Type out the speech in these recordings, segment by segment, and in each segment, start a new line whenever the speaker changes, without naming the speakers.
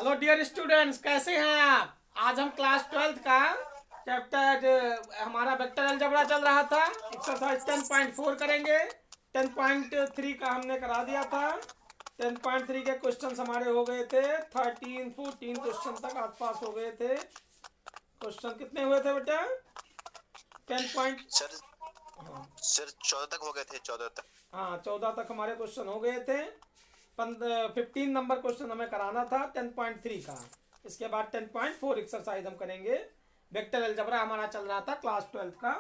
Hello dear students, कैसे हैं आप। आज हम क्लास 12th का चैप्टर हमारा वेक्टर अलजेब्रा चल रहा था, एक्सरसाइज 10.4 करेंगे। 10.3 का हमने करा दिया था। 10.3 के क्वेश्चंस हमारे हो गए थे 13-14 क्वेश्चन तक आसपास हो गए थे। क्वेश्चन कितने हुए थे बेटा? 10
सर 14 तक हो गए थे। 14 तक।
हाँ, 14 तक हमारे क्वेश्चन हो गए थे। 15 नंबर क्वेश्चन हमें कराना था 10.3 का। इसके बाद 10.4 एक्सरसाइज हम करेंगे। वेक्टर अलजेब्रा हमारा चल रहा था क्लास 12 का।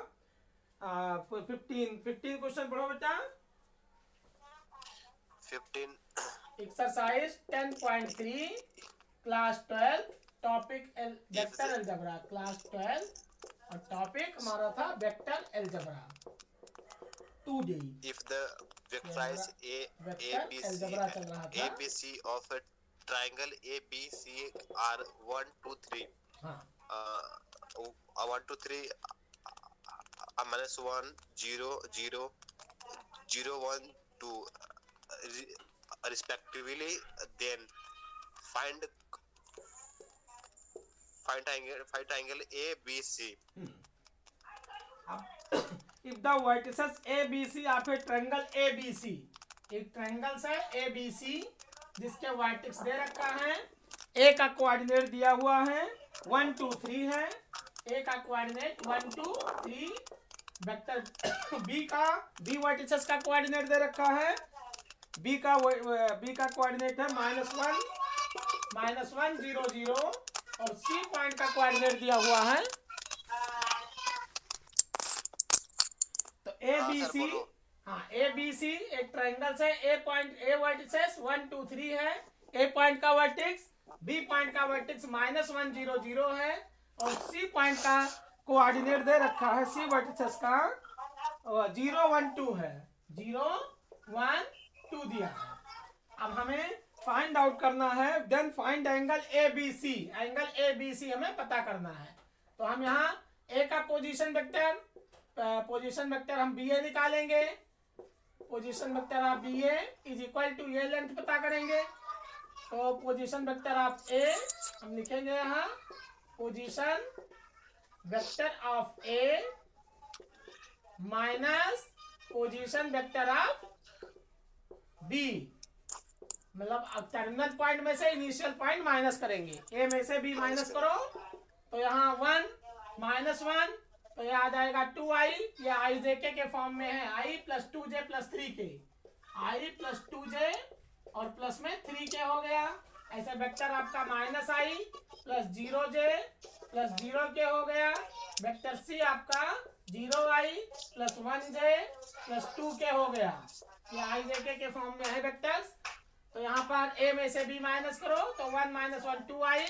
15 क्वेश्चन पढ़ो बेटा।
15
exercise 10.3 class 12, topic
if
vector
the
algebra class 12 और टॉपिक हमारा था vector algebra 2D।
if the
ये
vectorize
हमारा वेक्टर
ABC
अलजेब्रा चल रहा था।
ABC of a triangle ABC are 1 2 3
हाँ,
1 2 3 minus 1 0 0 0 1 2 respectively, then find triangle ABC.
if the vertices ABC of A triangle ABC, एक ट्रायंगल है ABC जिसके vertex दे रखा है। ए का कोऑर्डिनेट दिया हुआ है 1 2 3 है। ए का कोऑर्डिनेट 1 2 3। वेक्टर बी वर्टिसेस का कोऑर्डिनेट दे रखा है। बी का कोऑर्डिनेट है -1 0 0 और सी पॉइंट का कोऑर्डिनेट दिया हुआ है। तो ए बी सी, हाँ ए बी सी एक ट्रायंगल से ए वर्टिसेस 1 2 3 है। ए पॉइंट का वर्टेक्स बी पॉइंट का वर्टेक्स -1 0 0 है और सी पॉइंट का कोऑर्डिनेट दे रखा है। सी वर्टिसेस का 0 1 2 है। 0 1 2 दिया है। अब हमें फाइंड आउट करना है। Then find angle A B C. Angle A B C हमें पता करना है। तो हम यहाँ ए का पोजीशन वेक्टर हम बी ए निकालेंगे। Position vector of B A is equal to A length पता करेंगे। तो पोजीशन वेक्टर ऑफ ए हम लिखेंगे यहाँ position vector of A minus position vector of B, मतलब टर्मिनल पॉइंट में से इनिशियल पॉइंट माइनस करेंगे। ए में से बी माइनस करो तो यहाँ 1 -1 तो ये आ जाएगा 2i। ये आई जे के फॉर्म में है। i + 2j + 3k, i + 2j और प्लस में 3k हो गया। ऐसे वेक्टर आपका -i + 0j + 0k हो गया। वेक्टर सी आपका 0i + 1j + 2k हो गया। ये आई जे के फॉर्म में है वेक्टर्स। तो यहाँ पर a में से b माइनस करो तो 1 - 1 2i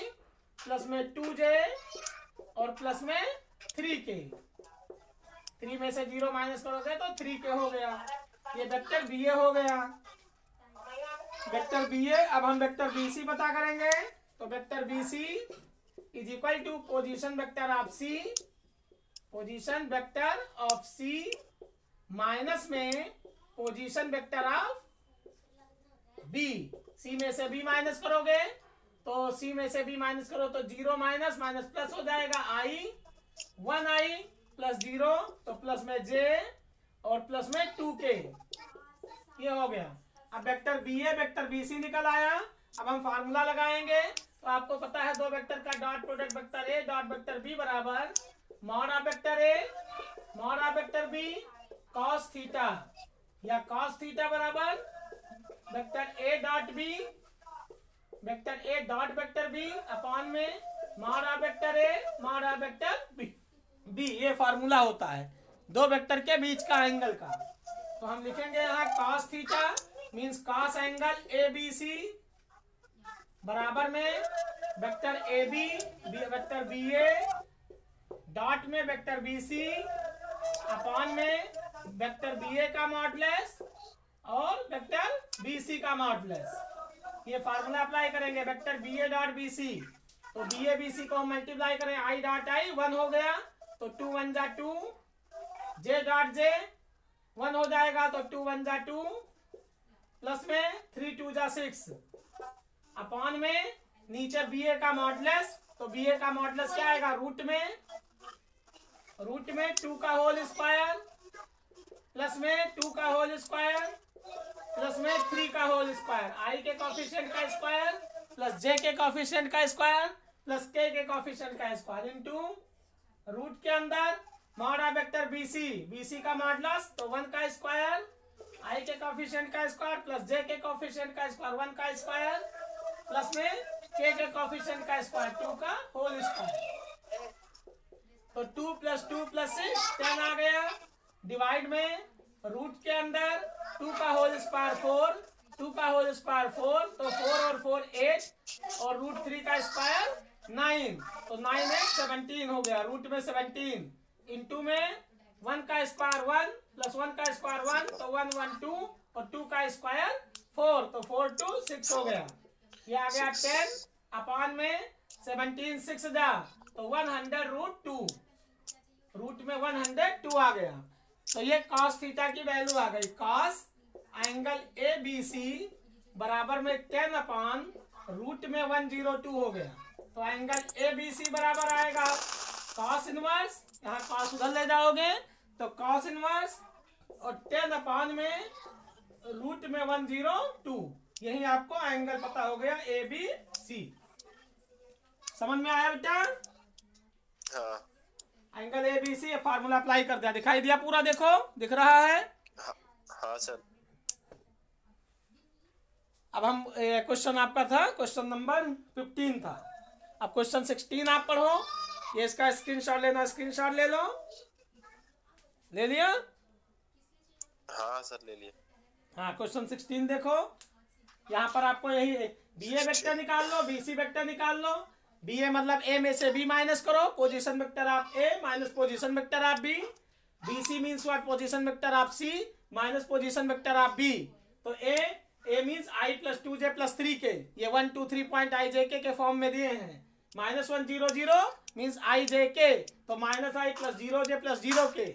प्लस में 2j और प्लस में 3k। 3 में से 0 माइनस करोगे तो 3k हो गया। ये वेक्टर बी ए हो गया। Vector B A. अब हम वेक्टर बी सी पता करेंगे। तो vector B C is equal to position vector of C, position vector of C minus में position vector of B. C में से बी माइनस करोगे तो सी में से बी माइनस करो तो 0 माइनस प्लस हो जाएगा i 1i + 0 तो प्लस में j और प्लस में 2k। ये हो गया। अब वेक्टर बी ए वेक्टर बी सी निकल आया। अब हम फार्मूला लगाएंगे। तो आपको पता है दो वेक्टर का dot product vector A dot vector B बराबर mod of vector A mod of vector B cos theta, या cos थीटा बराबर vector A dot B upon में mod of vector A mod of vector B. ये formula होता है दो vector के बीच का एंगल का। तो हम लिखेंगे यहाँ cos theta means cos angle A B C बराबर में vector A B vector B A dot में वेक्टर बी सी अपॉन में वेक्टर बी ए का मॉडुलस और वेक्टर बी सी का मॉडुलस। ये फार्मूला अप्लाई करेंगे vector B A dot B C. तो बी ए बी सी को मल्टीप्लाई करें i डॉट i 1 हो गया तो 2 1 जा 2, j डॉट j 1 हो जाएगा तो 2 1 जा 2 प्लस में 3 2 जा 6 अपॉन में नीचे बी ए का मॉडुलस, तो बी ए का मॉडुलस क्या आएगा, रूट में 2 का होल स्क्वायर प्लस में 2 का होल स्क्वायर प्लस में 3 का होल स्क्वायर, आई के कॉफिशिएंट का स्क्वायर प्लस जे के कॉफिशिएंट का स्क्वायर प्लस के कॉफिशिएंट का स्क्वायर इनटू रूट के अंदर मॉड ऑफ वेक्टर बीसी का मॉडुलस, तो 1 का स्क्वायर आई के कॉफिशिएंट का स्क्वायर प्लस जे के कॉफिशिएंट का स्क्वायर 1 का स्क्वायर प्लस में के कॉफिशिएंट का स्क्वायर 2 का होल स्क्वायर, तो 2 प्लस 2 प्लस 6 10 आ गया। डिवाइड में रूट के अंदर 2 का होल स्क्वायर 4, 2 का होल स्क्वायर 4, तो 4 और 4 8 और रूट 3 का स्क्वायर 9, तो 9 8 17 हो गया, रूट में 17 इनटू में 1 का स्क्वायर 1 प्लस 1 का स्क्वायर 1, तो 1 1 2 और 2 का स्क्वायर 4, तो 4 2 6 हो गया। ये आ गया 10 अपॉन में 17 6 जा, तो 100 रूट 2, रूट में 102 आ गया। तो ये cos थीटा की वैल्यू आ गई, cos angle A B C बराबर में 10 अपॉन रूट में 102 हो गया, तो एंगल ए बी सी बराबर आएगा cos इनवर्स, यहाँ cos उधर ले जाओगे तो cos इनवर्स और 10 अपॉन में रूट में 102, यही आपको एंगल पता हो गया ए बी सी। समझ में आया बेटा?
हाँ।
Angle A B C formula apply कर दिया, दिखाई दिया पूरा, देखो दिख रहा है।
हाँ सर।
अब हम क्वेश्चन आपका था क्वेश्चन नंबर 15 था, अब क्वेश्चन 16 आप पढ़ो, ये इसका स्क्रीनशॉट लेना, स्क्रीनशॉट ले लो, ले लिया?
हाँ सर ले लिया।
हाँ क्वेश्चन 16 देखो, यहाँ पर आपको यही बी ए वेक्टर निकाल लो, बी सी वेक्टर निकाल लो। बी ए मतलब ए में से बी माइनस करो, position vector of A minus position vector of B, B C means what, position vector of C minus position vector of B, तो A means i plus 2j plus 3k, ये 1 2 3 point I जे के form में दिए हैं, -1 0 0 means I जे के, तो minus आई plus 0j plus 0k,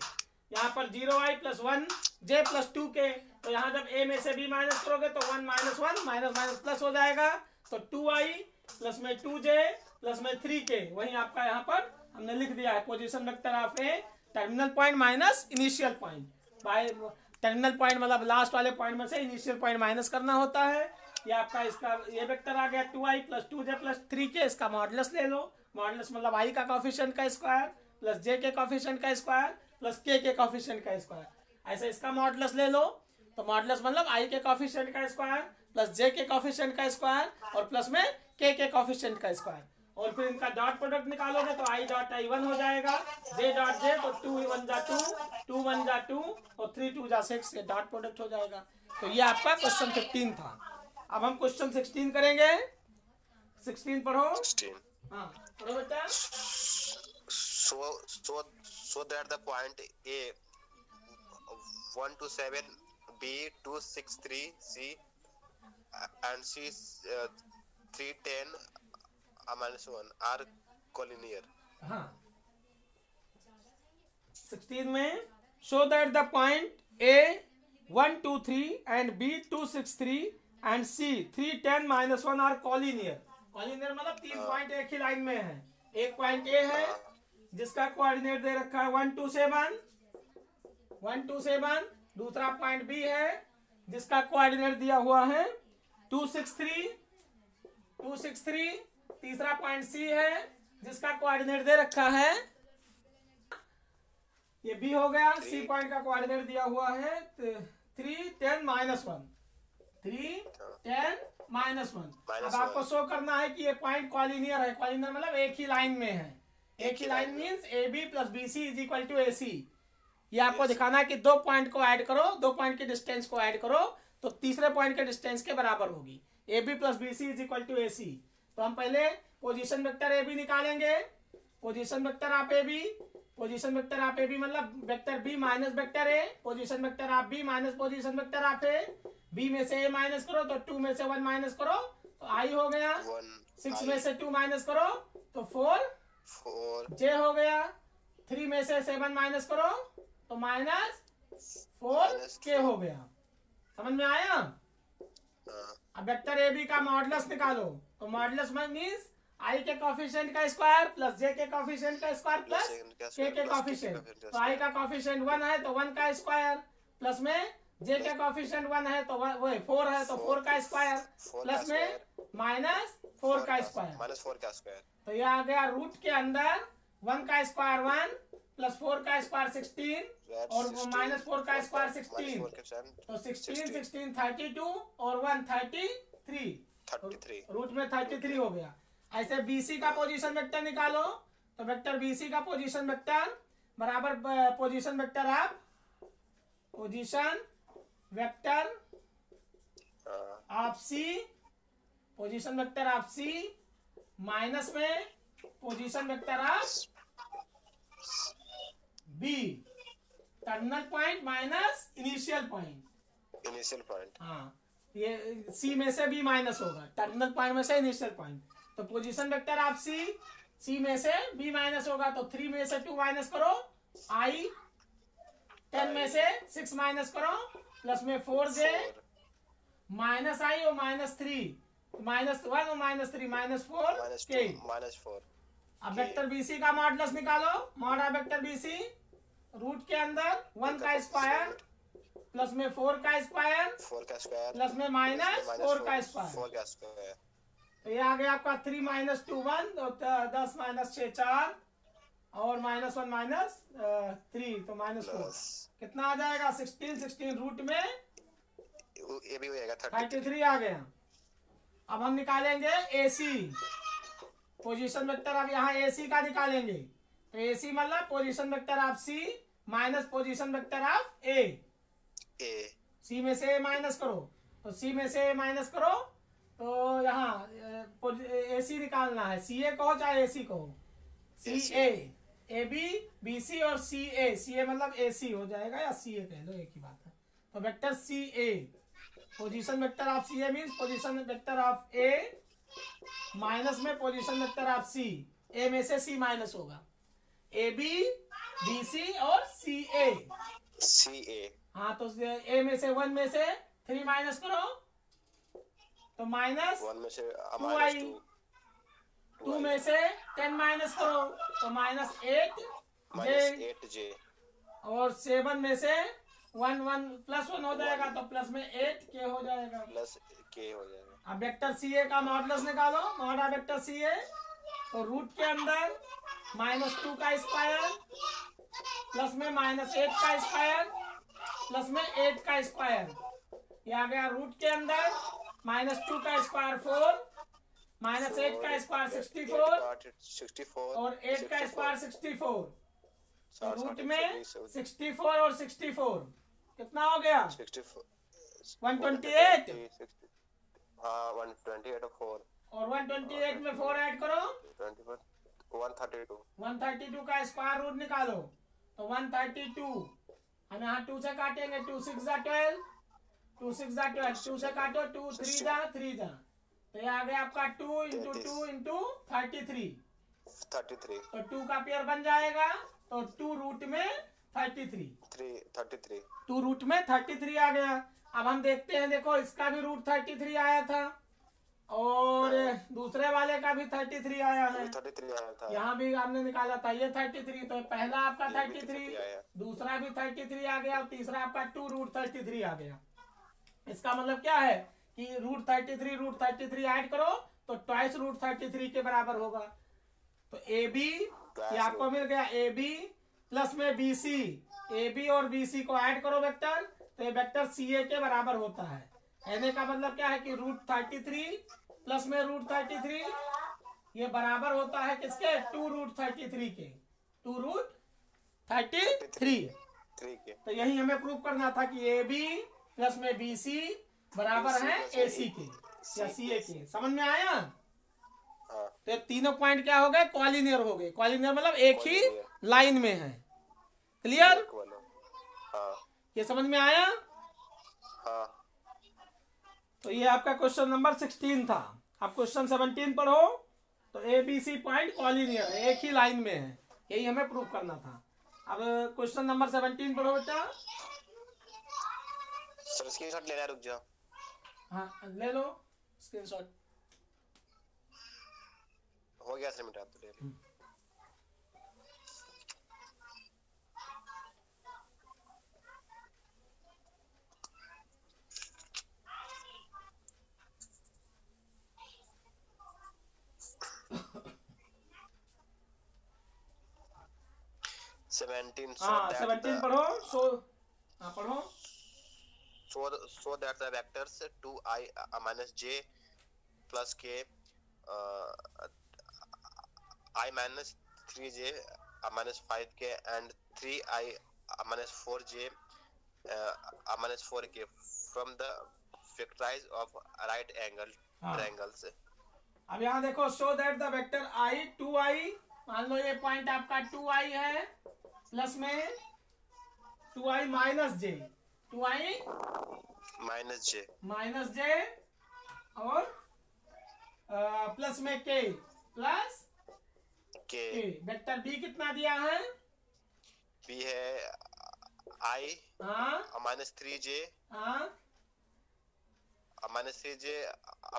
यहाँ पर 0i plus 1j plus 2k, तो यहाँ जब a में से b माइनस करोगे तो 1 माइनस 1 माइनस माइनस प्लस हो जाएगा, तो 2i प्लस में 2j प्लस में 3k, वही आपका यहाँ पर हमने लिख दिया है position vector of A terminal point minus initial point, by terminal point मतलब लास्ट वाले पॉइंट में से इनिशियल पॉइंट माइनस करना होता है। ये आपका इसका ये वेक्टर आ गया 2i plus 2j plus 3k, इसका मॉडुलस ले लो, मॉडुलस मतलब i का कॉफिशिएंट का स्क्वायर प्लस j के कॉफिशिएंट का स्क्वायर प्लस k के कॉफिशिएंट का स्क्वायर, ऐसे इसका मॉडुलस ले लो, तो मॉडुलस मतलब i के कॉफिशिएंट का स्क्वायर प्लस j के कॉफिशिएंट का स्क्वायर और प्लस में k के कॉफिशिएंट का स्क्वायर, और फिर इनका डॉट प्रोडक्ट निकालोगे तो i डॉट i 1 हो जाएगा, j डॉट j, तो 2 1 जा 2, 2 1 जा 2 और 3 2 जा 6, ये डॉट प्रोडक्ट हो जाएगा। तो ये आपका क्वेश्चन 15 था। अब हम क्वेश्चन 16 करेंगे, 16 पढ़ो।
16
हाँ पढ़ो बेटा।
so that the point A 127, B 263, C and C 310 -1 are collinear.
हाँ 16 में show that the point A 123 and B 263 and C 310 -1 are collinear. collinear मतलब 3 पॉइंट एक ही लाइन में है, एक पॉइंट A है जिसका कोऑर्डिनेट दे रखा है 1 2 7, दूसरा पॉइंट B है जिसका कोऑर्डिनेट दिया हुआ है 2 6 3, तीसरा पॉइंट C है जिसका कोऑर्डिनेट दे रखा है, ये B हो गया, C पॉइंट का कोऑर्डिनेट दिया हुआ है 3 10 -1, 3 10 -1। अब आपको शो करना है कि ये पॉइंट कॉलिनियर है, कॉलिनियर मतलब एक ही लाइन में है, एक ही line means A B plus B C is equal to A C. ये आपको दिखाना है कि दो पॉइंट को ऐड करो, दो पॉइंट के डिस्टेंस को ऐड करो तो तीसरे पॉइंट के डिस्टेंस के बराबर होगी, A B plus B C is equal to A C. तो हम पहले पोजीशन वेक्टर ए बी निकालेंगे, position vector of A B, position vector of A B मतलब vector B minus vector A, position vector of B minus position vector of A, B में से A minus करो तो 2 में से 1 minus करो तो आई हो गया, 6 में से 2 माइनस करो तो 4 जे हो गया, 3 में से 7 माइनस करो तो -4 के हो गया। समझ में आया? अब वेक्टर ए बी का मॉडुलस निकालो। तो मॉडुलस मीन्स आई के कोफिशिएंट का स्क्वायर प्लस जे के कोफिशिएंट का स्क्वायर प्लस के कोफिशिएंट। तो आई का कोफिशिएंट 1 है तो 1 का स्क्वायर प्लस में जे का कोफिशिएंट 1 है तो वो 4 है तो 4 का स्क्वायर प्लस में माइनस 4 का स्क्वायर। तो ये आ गया रूट के अंदर 1 का स्क्वायर 1 प्लस 4 का स्क्वायर 16 और माइनस 4 का स्क्वायर 16। तो 16 16 32 और 1 33 रूट में 33 हो गया। ऐसे बीसी का पोजीशन वेक्टर निकालो। तो वेक्टर बीसी का पोजीशन वेक्टर बराबर position vector of C, position vector of C minus में position vector of B, terminal point minus initial point. हाँ, ये सी में से बी माइनस होगा, टर्मिनल पॉइंट में से इनिशियल पॉइंट। तो पोजीशन वेक्टर ऑफ सी में से बी माइनस होगा तो 3 में से 2 माइनस करो, आई 10 में से 6 माइनस करो प्लस में 4j माइनस आई और -3 -1 और -3 -4 अब वेक्टर बीसी का मॉडुलस निकालो। Mod of vector B C root के अंदर 1 का स्क्वायर प्लस में 4 का स्क्वायर प्लस में -4 का स्क्वायर। तो ये आ गया आपका 3 - 2 1 तो 10 - 6 4 और -1 -3 तो -4 कितना आ जाएगा 16 रूट में
ये भी हो जाएगा
33 आ गया। अब हम निकालेंगे एसी पोजीशन वेक्टर। अब यहाँ एसी का निकालेंगे तो एसी मतलब position vector of C minus position vector of A. C में से माइनस करो तो सी में से माइनस करो तो यहाँ एसी निकालना है। सी ए कहो चाहे एसी कहो, सी ए बी बी सी और सी ए मतलब ए सी हो जाएगा या सी ए कह लो, एक ही बात है। तो vector C A position vector of C A means position vector of A minus में position vector of C. A में से सी माइनस होगा, ए बी बी सी और सी ए। हाँ, तो ए में से 1 में से 3 माइनस करो तो माइनस 2i, 2 में से 10 माइनस करो तो -8j और 7 में से 1 +1 हो जाएगा तो प्लस में 8k हो जाएगा। अब वेक्टर सी ए का मॉडुलस निकालो। Mod of vector C A तो रूट के अंदर -2 का स्क्वायर प्लस में -8 का स्क्वायर प्लस में 8 का स्क्वायर। ये आ गया रूट के अंदर -2 का स्क्वायर 4 -8 का स्क्वायर 64 और 8 का स्क्वायर 64। तो रूट में 64 और 64 कितना हो गया 128।
हाँ 128
और 128 में 4 ऐड करो 132 का स्क्वायर रूट निकालो तो 132। हम यहाँ 2 से काटेंगे 2 6 12 2 6 12 2 से काटो 2 3 जा तो ये आ गया आपका 2 × 2 × 33। तो 2 का पेयर बन जाएगा तो 2 रूट में 33 2 रूट में 33 आ गया। अब हम देखते हैं, देखो इसका भी रूट 33 आया था और दूसरे वाले का भी 33 आया है। यहाँ भी आपने निकाला था ये 33, तो पहला आपका 33 दूसरा भी 33 आ गया और तीसरा आपका 2 रूट 33 आ गया। इसका मतलब क्या है कि रूट 33 ऐड करो तो ट्वाइस रूट 33 के बराबर होगा। तो ए बी ये आपको मिल गया, ए बी प्लस में बी सी, ए बी और बी सी को ऐड करो वेक्टर तो ये वेक्टर सी ए के बराबर होता है। कहने का मतलब क्या है कि रूट 33 प्लस में रूट 33 ये बराबर होता है किसके 2 रूट 33 के 2 रूट 33 के। तो यही हमें प्रूव करना था कि ए बी प्लस में बी सी बराबर है ए सी के या सी ए के। समझ में आया? तो ये तीनों पॉइंट क्या हो गए कॉलिनियर हो गए। कॉलिनियर मतलब एक ही लाइन में है। क्लियर? ये समझ में आया? तो ये आपका क्वेश्चन नंबर 16 था। आप क्वेश्चन 17 पढ़ो तो A B C point collinear है, एक ही लाइन में है, यही हमें प्रूव करना था। अब क्वेश्चन नंबर 17 पढ़ो बेटा।
सर स्क्रीनशॉट लेना, रुक जाओ।
हाँ ले लो स्क्रीनशॉट।
हो गया सबमिट, आप तो ले लो।
हाँ 17 पढ़ो। हाँ पढ़ो।
so that the vectors 2i minus j plus k I minus 3j minus 5k and 3i minus 4j minus 4k from the factorize of right angle triangles।
अब यहाँ देखो show that the vector i 2i, मान लो ये point आपका 2i है, plus में 2i minus j, 2i minus j और plus में k plus k। Vector b कितना दिया है?
b है i minus 3j minus 3j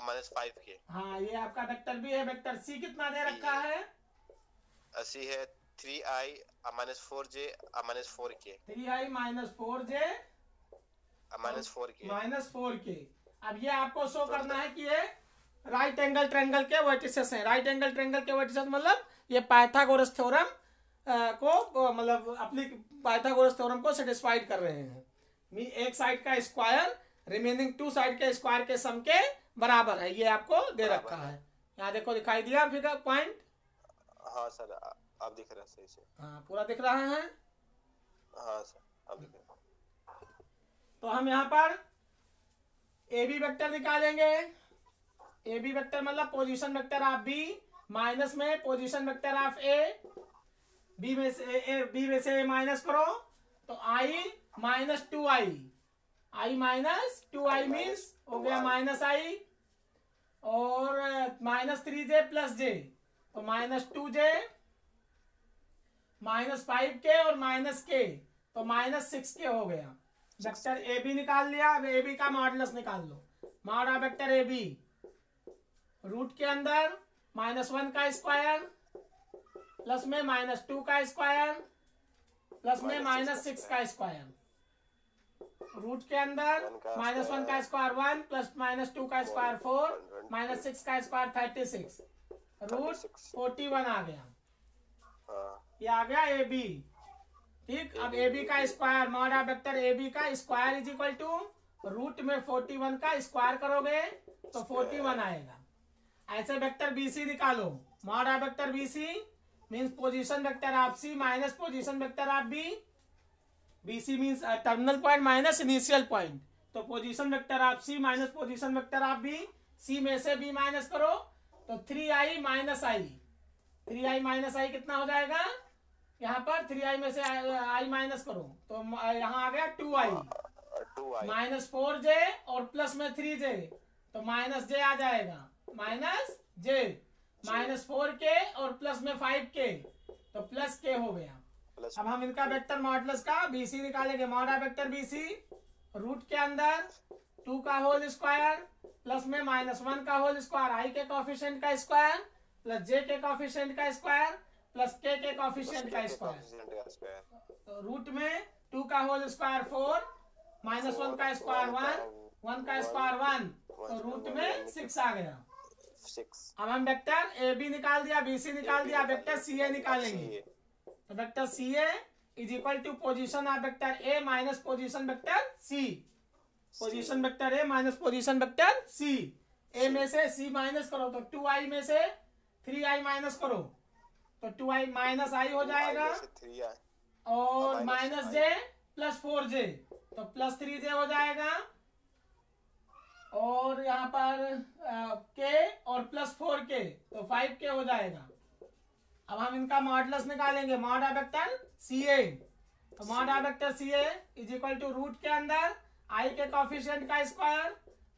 minus 5k।
हाँ ये आपका वेक्टर b है। वेक्टर c कितना दे रखा है?
c है 3i minus 4j minus 4k।
3i minus 4j minus 4k। अब ये आपको शो करना है कि ये राइट एंगल ट्रायंगल के वर्टिसेस हैं। राइट एंगल ट्रायंगल के वर्टिसेस मतलब ये पाइथागोरस थ्योरम को मतलब अपनी पाइथागोरस थ्योरम को सेटिस्फाइड कर रहे हैं। एक साइड का स्क्वायर रिमेनिंग टू साइड के स्क्वायर के सम के बराबर है, ये आपको दे रखा है। यहाँ देखो दिखाई दिया फिगर पॉइंट?
हाँ सर अब दिख रहा है सही से।
हाँ पूरा दिख रहा है।
हाँ सर अब दिख रहा है।
तो हम यहाँ पर ए बी वेक्टर निकालेंगे। ए बी वेक्टर मतलब position vector of B minus में position vector of A. B में से ए माइनस करो तो i minus 2i, i minus 2i means हो गया माइनस आई, और माइनस 3j प्लस j तो माइनस 2j माइनस 5k और माइनस k तो माइनस 6k हो गया। वेक्टर ए बी निकाल लिया। अब ए बी का मॉडुलस निकाल लो। Mod of vector A B root के अंदर -1 का स्क्वायर प्लस में -2 का स्क्वायर प्लस में -6 का स्क्वायर। रूट के अंदर -1 का स्क्वायर 1 प्लस -2 का स्क्वायर 4 -6 का स्क्वायर 36 रूट 41 आ गया। ये आ गया ए बी। ठीक, अब ए बी का square mod of vector A B का square is equal to root में 41 का स्क्वायर करोगे तो 41 आएगा। ऐसे वेक्टर बी सी निकालो। Mod of vector B C means position vector of C minus position vector of B. B C means terminal point minus initial point. तो position vector of C minus position vector of B. C में से B minus करो तो 3i minus आई। 3i minus आई कितना हो जाएगा? यहाँ पर 3i में से i माइनस करो तो यहाँ आ गया 2i माइनस 4j और प्लस में 3j तो माइनस j आ जाएगा। माइनस j माइनस 4k और प्लस में 5k तो प्लस k हो गया। अब हम इनका वेक्टर मॉडुलस का बीसी निकालेंगे। Mod of vector B C root के अंदर 2 का होल स्क्वायर प्लस में -1 का होल स्क्वायर, आई के कोएफिशिएंट का स्क्वायर प्लस जे के कोएफिशिएंट का स्क्वायर प्लस के कोएफिशिएंट का स्क्वायर। तो रूट में 2 का होल स्क्वायर 4 -1 का स्क्वायर 1 का स्क्वायर 1 तो रूट में 6 आ गया। अब हम वेक्टर ए बी निकाल दिया, बी सी निकाल दिया, वेक्टर सी ए निकालेंगे। तो vector C A is equal to position of vector A minus position vector C. Position vector A minus position vector C. A में से सी माइनस करो तो 2i में से 3i माइनस करो तो 2i माइनस आई हो जाएगा और माइनस जे प्लस 4j तो प्लस 3j हो जाएगा और यहाँ पर k और प्लस 4k तो 5k हो जाएगा। अब हम इनका मॉडुलस निकालेंगे। Mod of vector C A. तो mod of vector C A is equal to root के अंदर आई के कोएफिशिएंट का स्क्वायर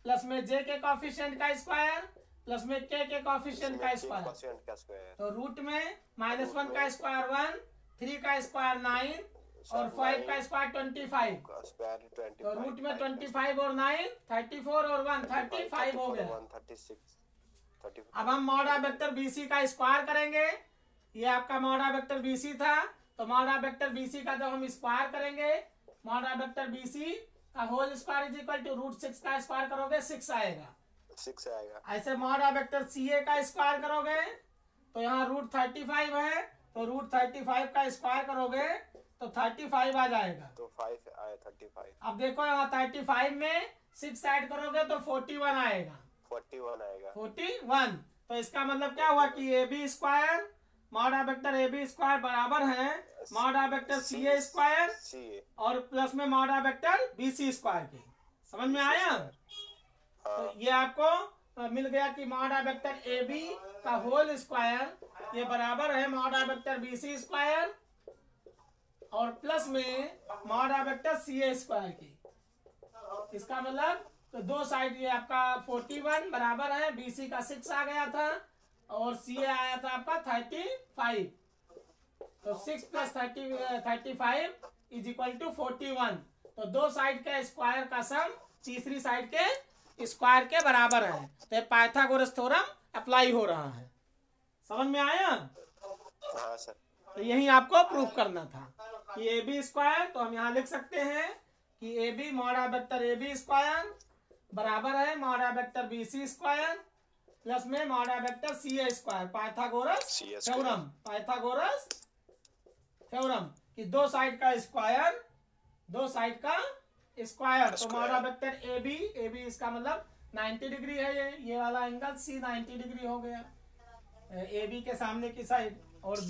प्लस में जे के कोएफिशिएंट का स्क्वायर प्लस में के कोएफिशिएंट का स्क्वायर। तो रूट में -1 का स्क्वायर 1 3 का स्क्वायर 9 और 5 का स्क्वायर 25, तो रूट में 25 और 9 34 और 1 35 हो गया।
136
अब हम मॉडा वेक्टर BC का स्क्वायर करेंगे। ये आपका मॉडा वेक्टर BC था, तो मॉडा वेक्टर BC का जब हम स्क्वायर करेंगे, मॉडा वेक्टर BC का whole square is equal to root 6 का स्क्वायर करोगे 6 आएगा।
6 आएगा।
ऐसे मॉडा वेक्टर CA का स्क्वायर करोगे तो यहाँ रूट 35 है, तो रूट 35 का स्क्वायर करोगे तो 35 आ जाएगा।
तो 5 आया 35।
अब देखो यहाँ 35 में 6 ऐड करोगे तो 41 आएगा।
41 आएगा।
41, तो इसका मतलब क्या हुआ कि AB square mod of vector AB square बराबर है मॉडा वेक्टर CA स्क्वायर और प्लस में मॉडा वेक्टर BC स्क्वायर की। समझ में आया? तो ये आपको मिल गया कि मॉडा वेक्टर AB का होल स्क्वायर ये बराबर है मॉडा वेक्टर BC स्क्वायर और प्लस में मॉडा वेक्टर CA स्क्वायर की। इसका मतलब तो दो साइड ये आपका 41 बराबर है, BC का 6 आ गया था और CA आया था आपका 35, तो 6 प्लस 35 इज इक्वल टू 41। तो दो साइड के स्क्वायर का सम तीसरी साइड के स्क्वायर के बराबर है, तो पाइथागोरस थ्योरम अप्लाई हो रहा है। समझ में आया?
हाँ सर।
तो यही आपको प्रूफ करना था कि AB स्क्वायर, तो हम यहाँ लिख सकते हैं कि AB mod of vector AB square बराबर है mod of vector BC square plus में mod of vector CA square. Pythagoras theorem, Pythagoras theorem कि दो साइड का स्क्वायर, दो साइड का स्क्वायर, तो मॉडा वेक्टर AB इसका मतलब 90 डिग्री है, ये वाला एंगल C 90 डिग्री हो गया AB के सामने की साइड, और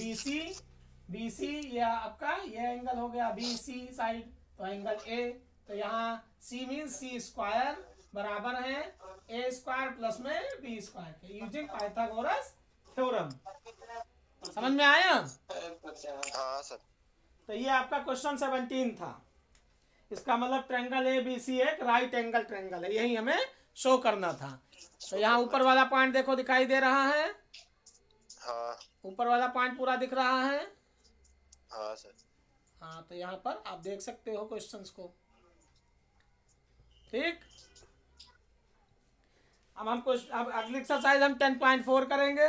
BC ये आपका ये एंगल हो गया BC साइड, तो एंगल A, तो यहाँ C मीन्स C स्क्वायर बराबर है A स्क्वायर प्लस में B स्क्वायर के यूजिंग पाइथागोरस थ्योरम। समझ में आया?
हाँ सर।
तो ये आपका क्वेश्चन 17 था। इसका मतलब ट्रायंगल ABC एक राइट एंगल ट्रायंगल है, यही हमें शो करना था। तो यहाँ ऊपर वाला पॉइंट देखो दिखाई दे रहा है।
हाँ।
ऊपर वाला पॉइंट पूरा दिख रहा है।
हाँ सर।
हाँ, तो यहाँ पर आप देख सकते हो क्वेश्चंस को। ठीक, अब अगली एक्सरसाइज हम 10.4 करेंगे।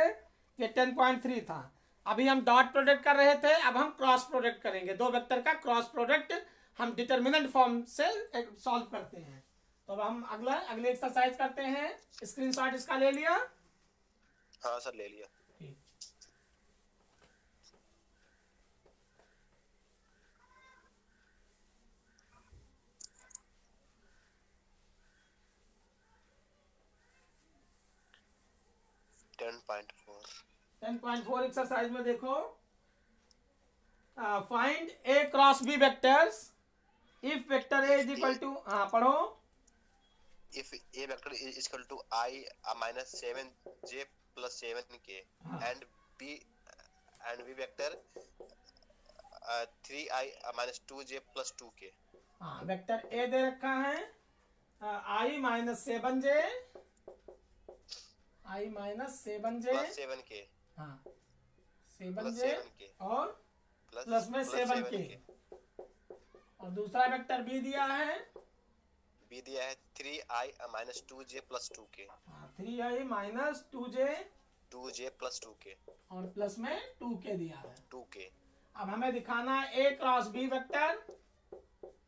ये 10.3 था। अभी हम डॉट प्रोडक्ट कर रहे थे, अब हम क्रॉस प्रोडक्ट करेंगे। दो वेक्टर का क्रॉस प्रोडक्ट हम डिटर्मिनेंट फॉर्म से सॉल्व करते हैं। तो अब हम अगले एक्सरसाइज करते हैं। स्क्रीनशॉट इसका ले लिया?
हाँ सर, ले लिया।
ठीक,
टेन
10.4 एक्सरसाइज में देखो, find A cross B vectors if vector A is equal to, हाँ पढ़ो।
If A vector is equal to I minus 7j plus 7k and B vector 3I minus 2j plus 2k।
हाँ, vector A दे रखा है I minus 7j
plus 7k।
हाँ 7j और plus में 7k। और दूसरा वेक्टर B दिया है,
B दिया है 3I minus 2j plus 2k।
3I minus 2j
plus 2k
और प्लस में 2k दिया है।
2k।
अब हमें दिखाना है A क्रॉस B वेक्टर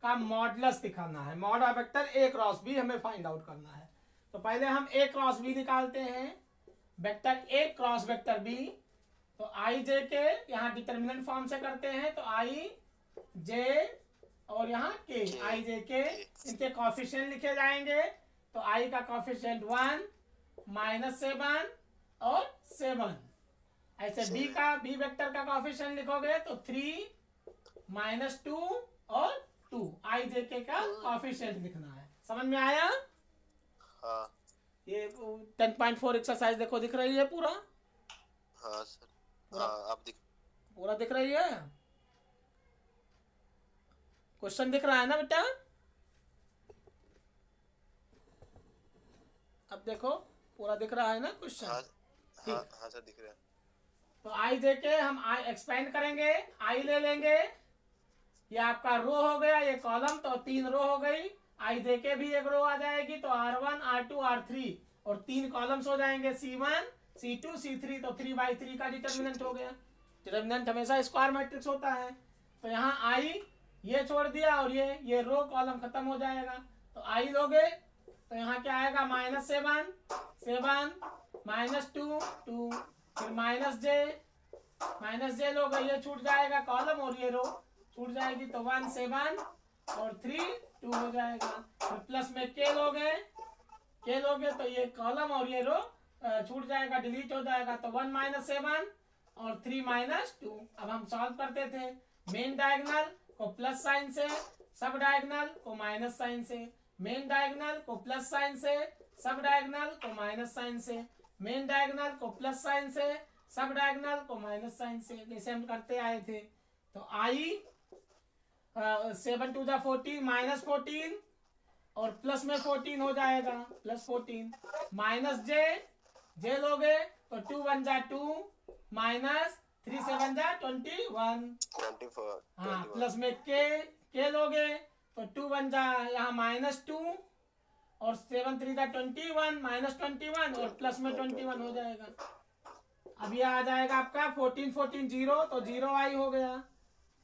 का मॉडुलस दिखाना है। Mod of vector A cross B हमें फाइंड आउट करना है। तो पहले हम A क्रॉस B निकालते हैं। Vector A cross vector B, तो I J के यहाँ डिटर्मिनेंट फॉर्म से करते हैं, तो I J और यहाँ K, I J K, इनके कॉफिशिएंट लिखे जाएंगे। तो I का कॉफिशिएंट 1 माइनस 7 और 7। ऐसे B वेक्टर का कॉफिशिएंट लिखोगे तो 3 माइनस 2 और 2। I J K का कॉफिशिएंट लिखना है। समझ में आया?
हाँ।
ये 10.4 एक्सरसाइज देखो दिख रही है पूरा?
हाँ सर। हाँ, अब
पूरा दिख रही है। क्वेश्चन दिख रहा है ना बेटा? अब देखो पूरा दिख रहा है ना क्वेश्चन?
हाँ, हाँ सर दिख रहा है।
तो I J के हम एक्सपेंड करेंगे, I ले लेंगे, ये आपका रो हो गया, ये कॉलम, तो 3 रो हो गई। आई जे के भी एक रो आ जाएगी, तो R1 R2 R3 और 3 कॉलम्स हो जाएंगे C1 C2 C3, तो 3/3 का डिटर्मिनेंट हो गया। डिटर्मिनेंट हमेशा स्क्वायर मैट्रिक्स होता है। तो यहाँ आई ये छोड़ दिया और ये रो कॉलम खत्म हो जाएगा। तो आई लोगे तो यहाँ क्या आएगा, -7 7 -2 2, फिर माइनस जे लोगे, ये छूट जाएगा कॉलम और ये रो छूट जाएगी, तो 1 7 और 3 2 हो जाएगा। फिर प्लस में के लोगे तो ये कॉलम और ये रो छूट जाएगा, डिलीट हो जाएगा, तो 1 -7 और 3 -2। अब हम सॉल्व करते थे, मेन डायगोनल को प्लस साइन से, सब डायगोनल को माइनस साइन से, मेन डायगोनल को प्लस साइन से, सब डायगोनल को माइनस साइन से, मेन डायगोनल को प्लस साइन से, सब डायगोनल को माइनस साइन से, जैसे हम करते आए थे। तो आई 7 2 14 -14 और प्लस में 14 हो जाएगा, +14 माइनस जे लोगे तो 2 1 2 -3 7 21। हाँ, प्लस में के लोगे तो 2 1 यहाँ -2 और 7 3 21 -21 और प्लस में 21 हो जाएगा। अब ये आ जाएगा आपका 14 14 0, तो 0 आई हो गया।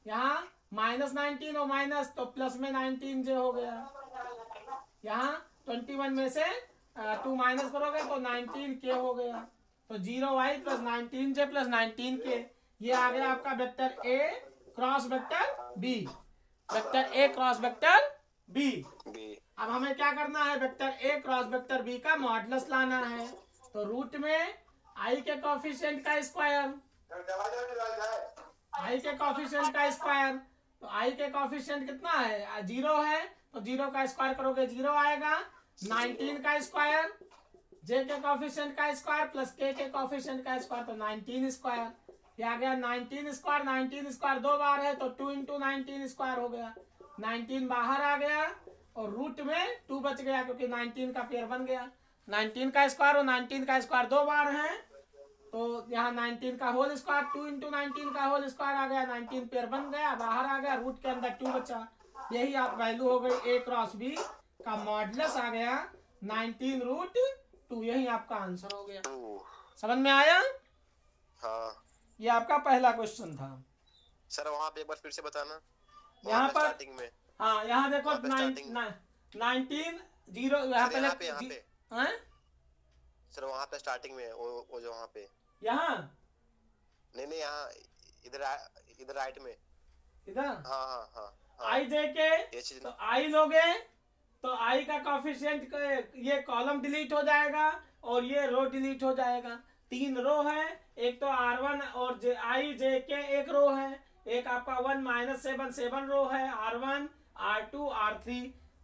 यहाँ -19 और माइनस, तो प्लस में 19 जे हो गया। यहाँ 21 में से 2 माइनस करोगे तो 19 के हो गया, तो 0y + 19 जे + 19 के। ये आ गया आपका vector A cross vector B, vector A cross vector B। अब हमें क्या करना है, vector A cross vector B का मॉडुलस लाना है। तो रूट में i के कोफिशिएंट का स्क्वायर, i के कोफिशिएंट का स्क्वायर, तो i के कोफिशिएंट कितना है, 0 है, तो 0 का स्क्वायर करोगे 0 आएगा। 19 का स्क्वायर, j के कोफिशिएंट का स्क्वायर प्लस k के कोफिशिएंट का स्क्वायर, तो 19 स्क्वायर। ये आ गया 19 स्क्वायर, 19 स्क्वायर 2 बार है, तो 2 × 19 स्क्वायर हो गया। 19 बाहर आ गया और रूट में 2 बच गया, क्योंकि 19 का पेयर बन गया। 19 का स्क्वायर और 19 का स्क्वायर 2 बार है, तो यहाँ 19 का होल स्क्वायर 2 × 19 का होल स्क्वायर आ गया। 19 पेयर बन गया, बाहर आ गया, रूट के अंदर 2 बचा। यही आप वैल्यू हो गई A क्रॉस B का मॉडुलस आ गया 19√2। यही आपका आंसर हो गया। समझ में आया?
हाँ।
ये आपका पहला क्वेश्चन था।
सर वहाँ पे एक बार फिर से बताना,
यहाँ पर
स्टार्टिंग में।
हाँ, यहाँ देखो 19 0 यहाँ पे हैं
सर वहाँ पे स्टार्टिंग में वो जो वहाँ पे
यहाँ
नहीं यहाँ इधर राइट में
इधर
हाँ
आई जे के, तो आई लोगे तो आई का कोफिशिएंट ये कॉलम डिलीट हो जाएगा और ये रो डिलीट हो जाएगा। 3 रो है, एक तो R1 और आई जे के एक रो है, एक आपका 1 -7 7 रो है, R1 R2 R3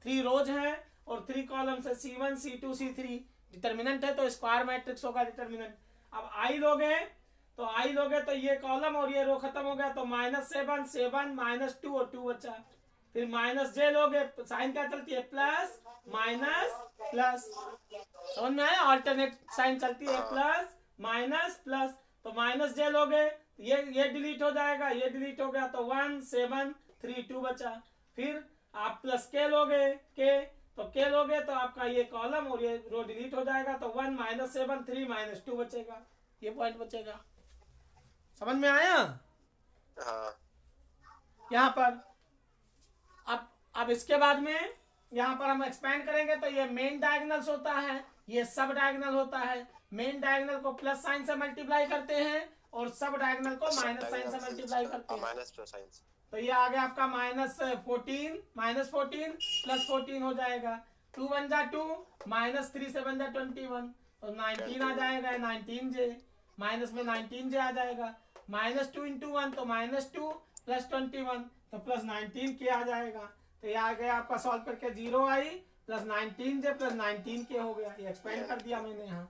3 रोज है और 3 कॉलम है, C1 C2 C3। डिटर्मिनेंट है तो स्क्वायर मैट्रिक्स होगा डिटर्मिनेंट। अब आई लोगे तो ये कॉलम और ये रो खत्म हो गया, तो -7 7 -2 और 2 बचा। फिर माइनस जे लोगे, साइन क्या चलती है, प्लस माइनस प्लस, समझ में आया? ऑल्टरनेट साइन चलती है, प्लस माइनस प्लस। तो माइनस जे लोगे ये डिलीट हो जाएगा, ये डिलीट हो गया, तो 1 7 3 2 बचा। फिर आप प्लस के लोगे, के लोगे तो आपका ये कॉलम और ये रो डिलीट हो जाएगा, तो 1 -7 3 -2 बचेगा, ये पॉइंट बचेगा। समझ में आया?
हाँ।
यहाँ पर अब इसके बाद में यहाँ पर हम एक्सपेंड करेंगे, तो ये मेन डायगोनल्स होता है, ये सब डायगोनल होता है। मेन डायगोनल को प्लस साइन से मल्टीप्लाई करते हैं और सब डायगोनल को माइनस साइन से मल्टीप्लाई करते हैं। तो ये आ गया आपका -14 + 14 हो जाएगा। 2 1 2 -3 7 21, तो 19 आ जाएगा, 19 जे माइनस में 19 जे आ जाएगा। -2 × 1 तो -2 + 21, तो +19 के आ जाएगा। तो ये आ गया आपका सॉल्व करके 0 आई + 19 जे + 19 के हो गया। ये एक्सपेंड कर दिया मैंने यहाँ।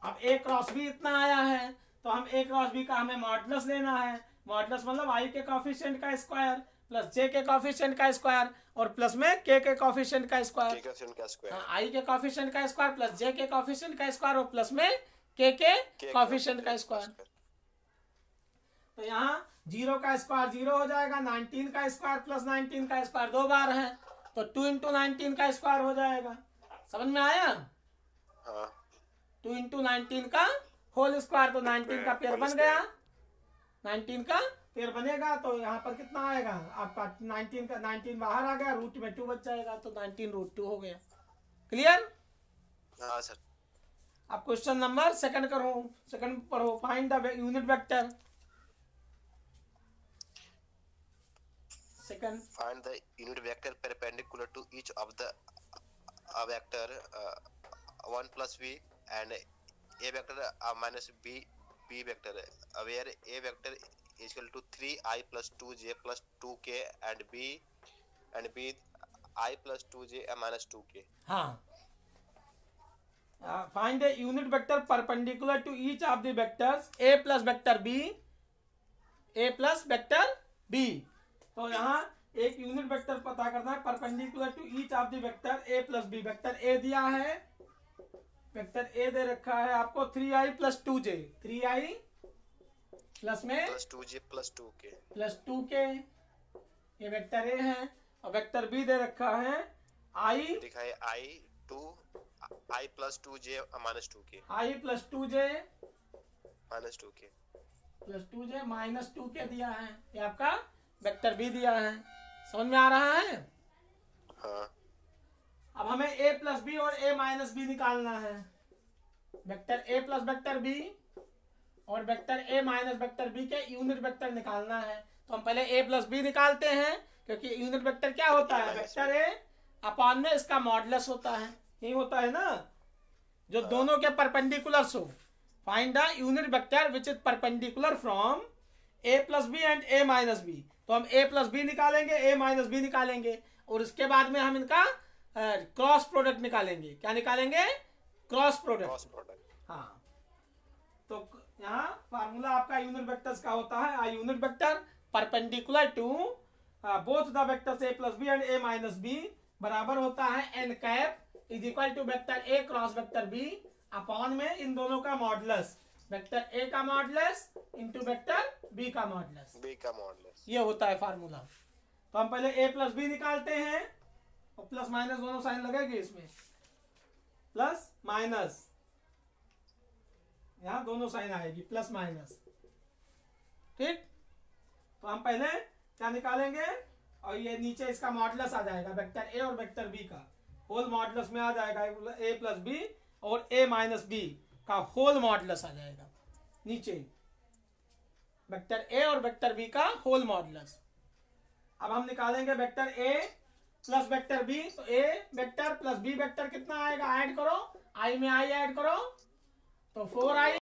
अब A क्रॉस B इतना आया है, तो हम A क्रॉस B का हमें मॉडुलस लेना है। मॉडुलस मतलब I के कोफिशिएंट का स्क्वायर प्लस J के कोफिशिएंट का स्क्वायर और प्लस में K के कोफिशिएंट का स्क्वायर। I के कोफिशिएंट का स्क्वायर प्लस J के कोफिशिएंट का स्क्वायर और प्लस में K के कोफिशिएंट का स्क्वायर। तो यहाँ 0 का स्क्वायर 0 हो जाएगा, 19 का स्क्वायर प्लस 19 का स्क्वायर 2 बार है, तो 2 इंटू 19 का स्क्वायर हो जाएगा। समझ में आया?
हाँ
2 इंटू 19 का होल स्क्वायर, तो 19 का पेयर बन गया, 19 का पेयर बनेगा, तो यहाँ पर कितना आएगा आपका 19 का, 19 बाहर आ गया, रूट में 2 बच जाएगा, तो 19 रूट 2 हो गया। क्लियर?
हाँ सर।
अब क्वेश्चन नंबर सेकंड करो, सेकंड पढ़ो। Find the unit vector. Second,
find the unit vector perpendicular to each of the vector 1 plus v and a vector minus b vector where a vector is equal to 3i plus 2j plus 2k and b I plus 2j minus 2k।
हाँ, find the unit vector perpendicular to each of the vectors a plus vector b। तो यहाँ एक unit vector पता करना है perpendicular to each of the vector a plus b। Vector a दिया है, vector a दे रखा है आपको 3i plus 2j, 3i plus में
plus 2j plus 2k
plus 2k, ये वेक्टर a है। और वेक्टर b दे रखा है i,
लिखा है I plus 2j minus 2k,
i plus 2j
minus 2k
plus 2j minus 2k दिया है, ये आपका वेक्टर b दिया है। समझ में आ रहा है?
हाँ।
अब हमें a प्लस बी और a माइनस बी निकालना है। Vector a plus vector b और vector a minus vector b के यूनिट वेक्टर निकालना है। तो हम पहले a प्लस बी निकालते हैं, क्योंकि यूनिट वेक्टर क्या होता है, वेक्टर a अपॉन में इसका मॉडुलस होता है, यही होता है ना, जो दोनों के परपेंडिकुलर हो। Find the unit vector which is perpendicular from a plus B and a minus B. तो हम a प्लस बी निकालेंगे, a माइनस बी निकालेंगे, और इसके बाद में हम इनका क्रॉस प्रोडक्ट निकालेंगे। क्या निकालेंगे? Cross product. हाँ, तो यहाँ फार्मूला आपका यूनिट वेक्टर्स का होता है, a unit vector perpendicular to both the vectors a plus B and a minus B बराबर होता है n cap is equal to vector a cross vector b upon में इन दोनों का मॉडुलस, वेक्टर a का मॉडुलस इंटू वेक्टर b का modulus. ये होता है फार्मूला। तो हम पहले a प्लस बी निकालते हैं, और प्लस माइनस दोनों साइन लगेगी इसमें, प्लस माइनस, यहाँ दोनों साइन आएगी प्लस माइनस। ठीक, तो हम पहले क्या निकालेंगे, और ये नीचे इसका मॉडुलस आ जाएगा, वेक्टर a और वेक्टर b का होल मॉडुलस में आ जाएगा, a प्लस बी और a माइनस बी का होल मॉडुलस आ जाएगा नीचे, वेक्टर a और वेक्टर b का होल मॉडुलस। अब हम निकालेंगे vector a plus vector b, तो a vector plus b vector कितना आएगा, ऐड करो, i में i ऐड करो, तो 4i